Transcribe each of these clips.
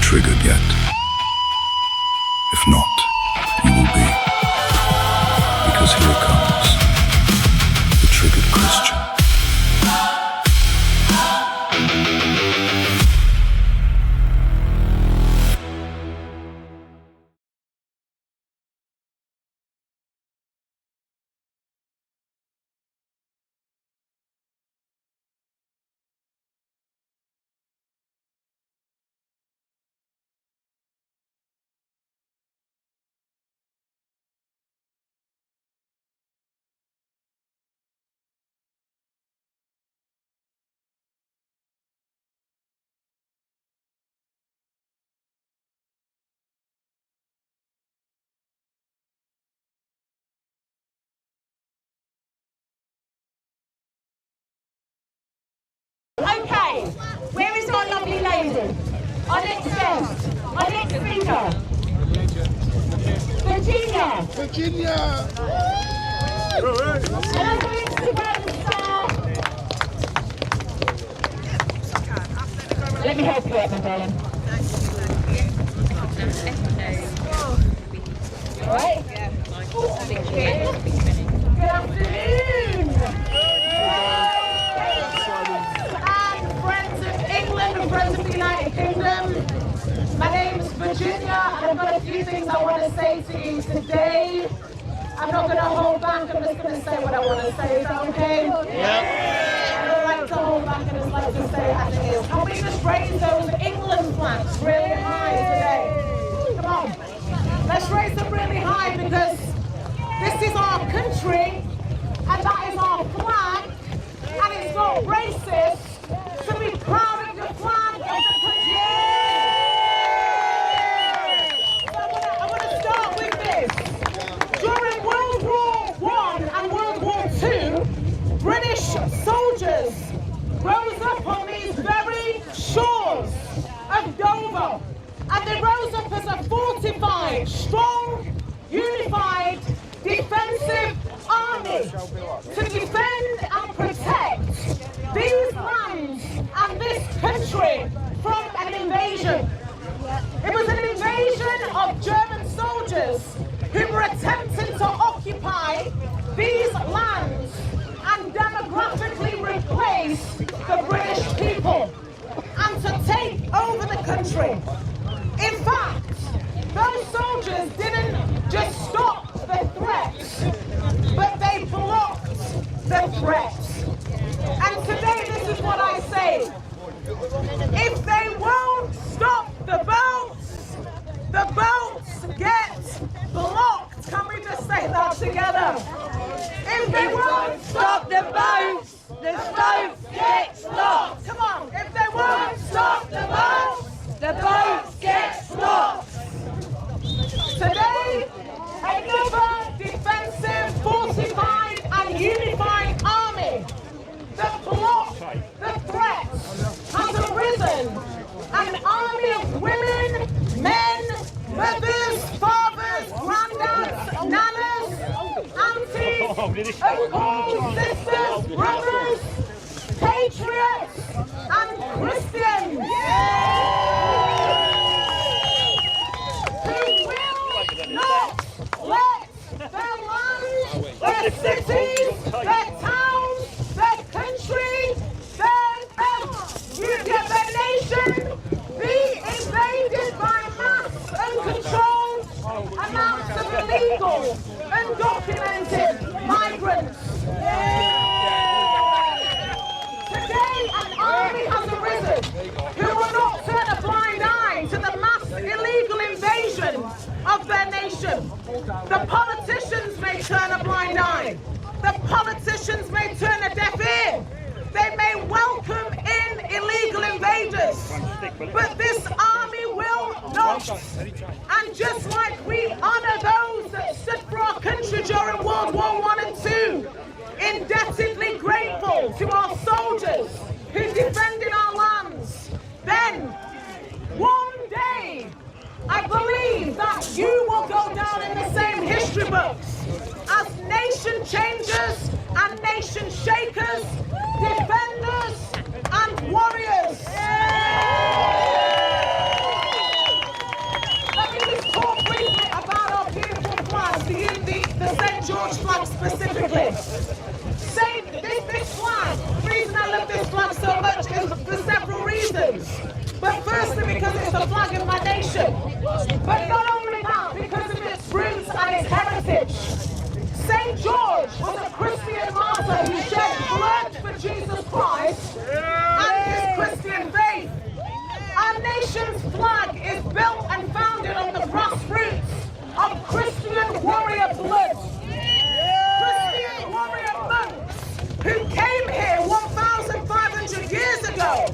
triggered yet. If not, you will be. Because here comes the triggered Christian. Okay, where is our lovely lady? Our next guest, our next speaker. Virginia. Virginia! And I'm going to grab the star. Let me help you out, my darling. All right? Good afternoon. And friends of England and friends of the United Kingdom. My name's Virginia, and I've got a few things I want to say to you today. I'm not going to hold back, I'm just going to say what I want to say. Is that okay? Yeah. I don't like to hold back, I just like to say it as it is. Can we just raise those England flags really high today? Come on. Let's raise them really high because this is our country and that is our flag, and it's not racist to be proud of your flag of the country. I want to start with this. During World War I and World War II, British soldiers rose up on these very shores of Dover, and they rose up as a fortified, strong, unified, defensive army to defend and protect these lands and this country from an invasion. It was an invasion of German soldiers who were attempting to occupy these lands and demographically replace the British people and to take over the country. In fact, those soldiers didn't just stop the threats, but they blocked the threats. And today this is what I say. If they won't stop the boats get blocked. Can we just say that together? If they won't stop the boats get stopped. Come on, if they won't stop the boats get stopped. Today, another defensive, fortified and unified army that blocked the threats has arisen. An army of women, men, mothers, fathers, granddads, nanas, aunties, uncles, sisters, brothers, patriots and Christians. Who will not let their lands, their cities, their towns, their country, their nation be invaded by mass, uncontrolled amounts of illegal, undocumented migrants. Today, an army has arisen who will not turn a blind eye to the mass illegal invasion of their nation. The politicians may turn a blind eye. The politicians may turn a deaf ear. They may welcome in illegal invaders, but this army will not. And just like we honor those that stood for our country during World War I and II, indebtedly grateful to our soldiers who defended our lands, then one day I believe that you will go down in the same history books as nation changers and nation shakers, defenders and warriors. George flag specifically. This flag, the reason I love this flag so much is for several reasons. But firstly, because it's the flag of my nation. But not only that, because of its roots and its heritage. St. George was a Christian martyr who shed blood for Jesus Christ and his Christian faith. Our nation's flag is built and founded on the grassroots of Christian warrior blood. Christian warrior monks who came here 1,500 years ago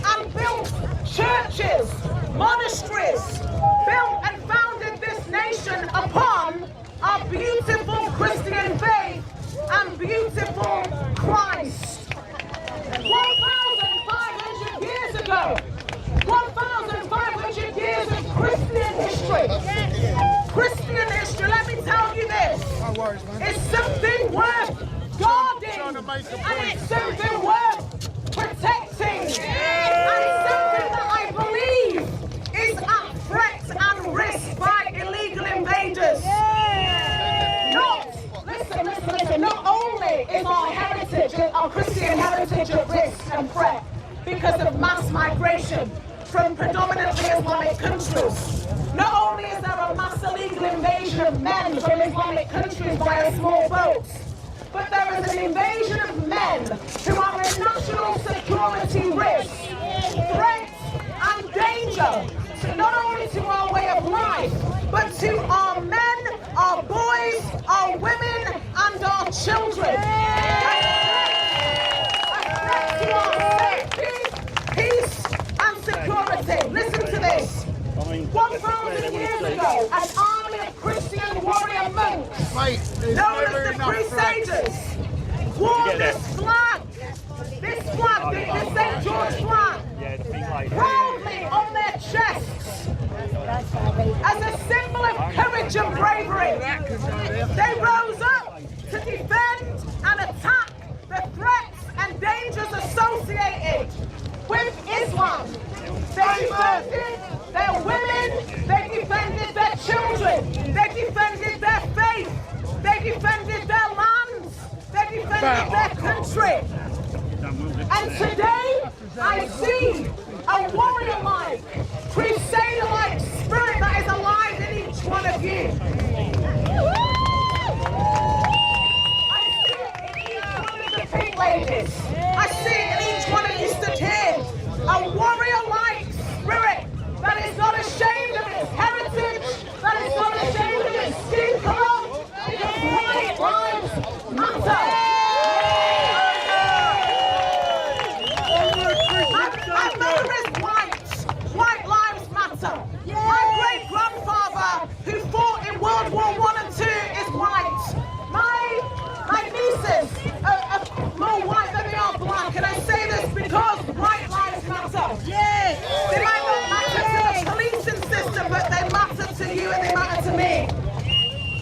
and built churches, monasteries, built and founded this nation upon our beautiful Christian faith and beautiful Christ. 1,500 years ago, 1,500 years of Christian history. Christian history, let me tell you this, it's something worth guarding, and it's something worth protecting, and it's something that I believe is at threat and risk by illegal invaders. Listen, not only is our heritage, our Christian heritage at risk and threat because of mass migration from predominantly Islamic countries. Not only is there a mass illegal invasion of men from Islamic countries via small boats, but there is an invasion of men who are a national security risk, threat and danger, not only to our way of life, but to our men, our boys, our women, and our children. A threat to our safety, peace, and security. Listen to this. 1,000 years ago, an army of Christian warrior monks, known as the Crusaders, wore this flag, the St. George flag, proudly on their chests, as a symbol of courage and bravery. They rose up to defend and attack the threats and dangers associated with Islam. They defended their women, they defended their children, they defended their faith, they defended their lands, they defended their country. And today, I see a warrior-like, crusader-like spirit that is alive in each one of you. I see it in each one of the pink ladies. I see it in each one of you stood here. A warrior-like spirit that is not ashamed of its heritage, that is not ashamed of its skin color, because white lives matter. My mother is white. White lives matter. My great-grandfather, who fought in World War I and II, is white. My nieces are more white than they are black, and I say this because white lives matter. Yes. They might not matter to the policing system, but they matter to you and they matter to me.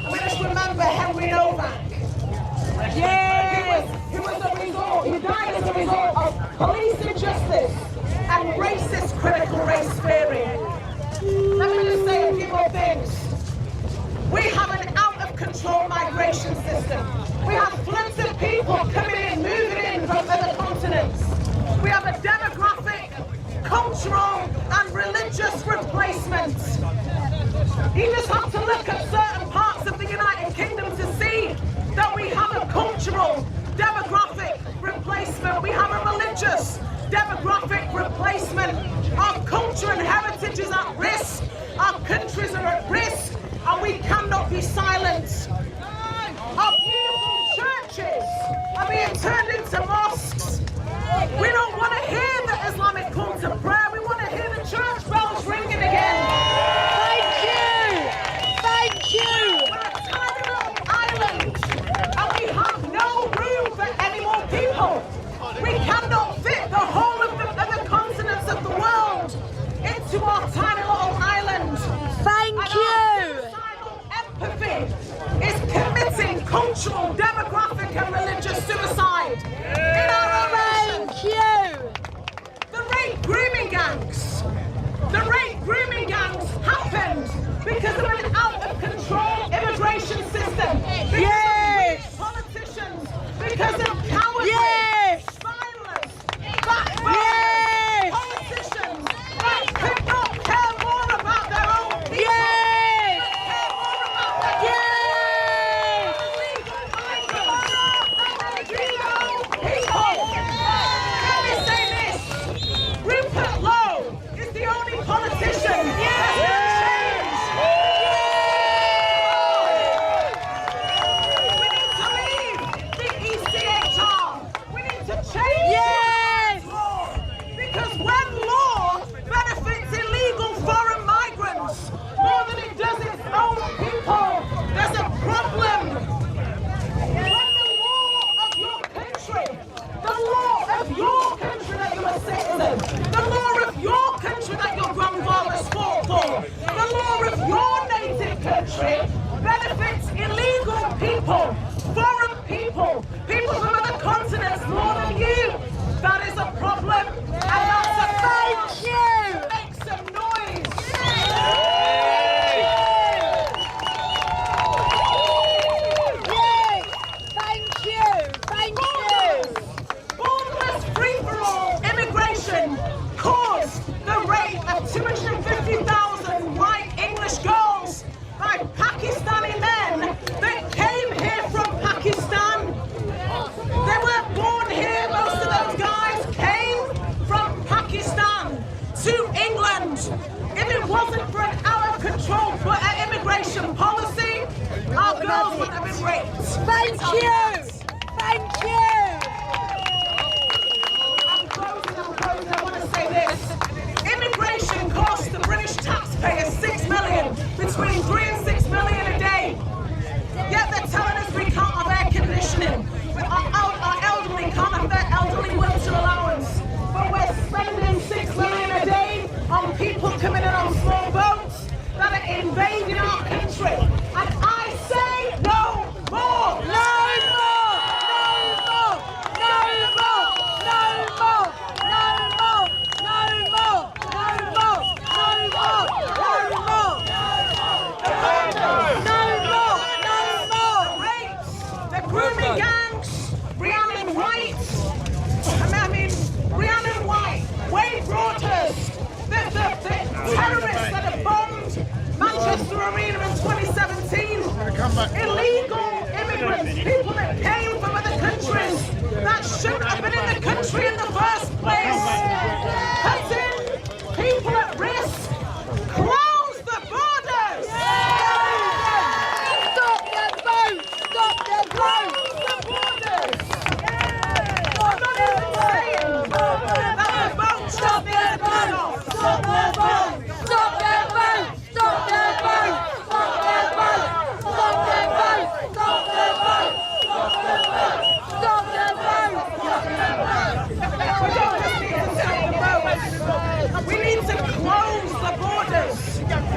And we just remember Henry Novak. Yes. He died as a result of police injustice and racist critical race theory. Let me just say a few more things. We have an out-of-control migration system. We have floods of people coming in, moving in from other continents. We have a demographic, cultural, and religious replacement. You just have to look at certain parts of the United Kingdom to see that we have a cultural, demographic replacement. We have a religious, demographic replacement. Our culture and heritage is at risk. Our countries are at risk, and we cannot be silenced. Our beautiful churches are being turned into mosques. We don't want to hear the Islamic call to prayer. We want to hear the church bells ringing again. Thank you. Thank you. We're a tiny little island, and we have no room for any more people. We cannot fit the whole of the continents of the world into our tiny little island. Thank And you. our empathy is committing cultural, demographic, and religious suicide in our own nation. Thank you. The rape grooming gangs happened because of an out-of-control immigration system. Because of people, foreign people, people from other continents more than you. That is a problem, and that's a Thank you. make some noise. Yay. Thank you. Thank you. Borderless free-for-all immigration caused the rape of 250,000 white English girls by Pakistani men that came here from Pakistan. They weren't born here, most of those guys came from Pakistan to England. If it wasn't for an out-of-control immigration policy, our girls would have been raped. Thank you. Thank you. I'm closing. I want to say this. Immigration costs the British taxpayers 6 million, between 3 and 6 million a day. Yet they're telling us we can't have air conditioning. Our elderly can't have their elderly wheelchair allowance. But we're spending 6 million a day on people coming in on small boats that are invading our country. And I say no more. No more. No more. No more. No more. No more. No more. No more. No more. No more. Rapes, the grooming gangs, Rhiannon White, Rhiannon White, Wade Broadhurst, the terrorists that have bombed Manchester Arena in 2017, illegal immigrants, people that came from other countries that shouldn't have been in the country in the first place, putting people at risk. Close the borders! Stop the boat. Stop the boat. The borders! I'm not even saying that the boat should be cut off. Stop the boat. Stop the boat. Stop the boat. Stop the boat. Stop the boat. Stop the boat. Stop the boat. We don't just need to stop the boat. We need to close the borders.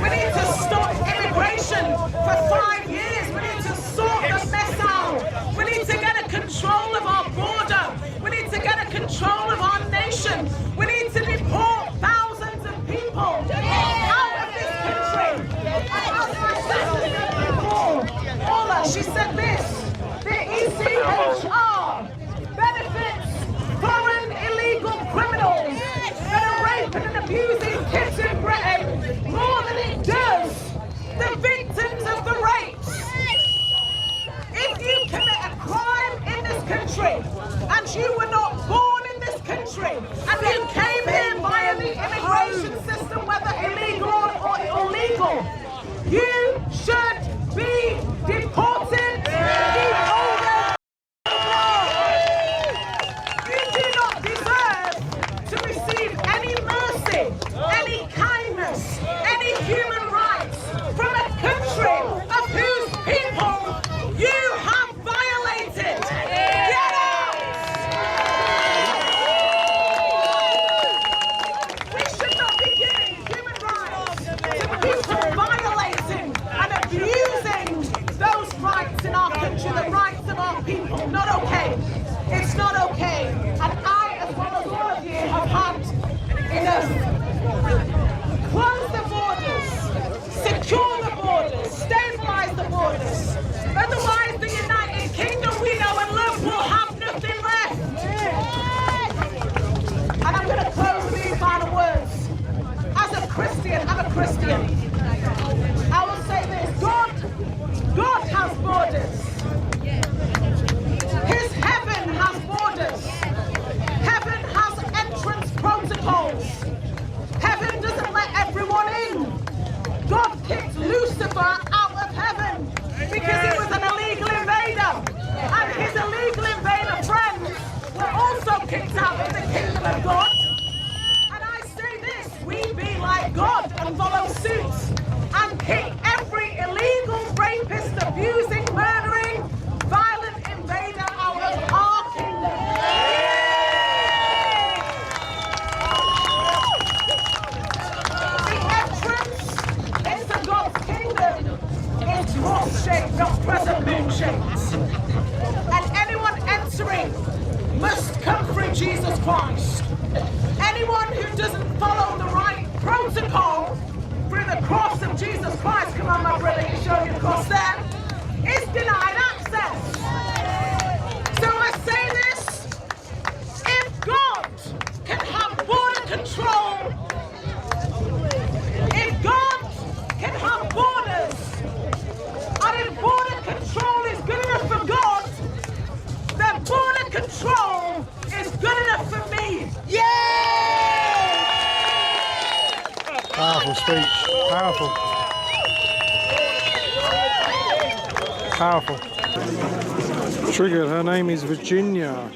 We need to stop immigration for 5 years. We need to sort the mess out. We need to get a control of our border. We need to get a control of our nation. We need to deport thousands of people out of this country. As my sister said before, Paula, she said this: the ECHR benefits foreign illegal criminals that are raping and abusing kids in Britain more than it does the victims of the rapes. If you commit a crime in this country and you were not born in this country and you shaped. And anyone entering must come through Jesus Christ. Anyone who doesn't follow the right protocol through the cross of Jesus Christ, come on my brother, you show your cross there, is denied access. So I say this, if God can have border control, if God can have borders, and if border control is good enough for God, then border control is good enough for me. Yeah! Powerful speech. Powerful. Powerful. Triggered. Her name is Virginia.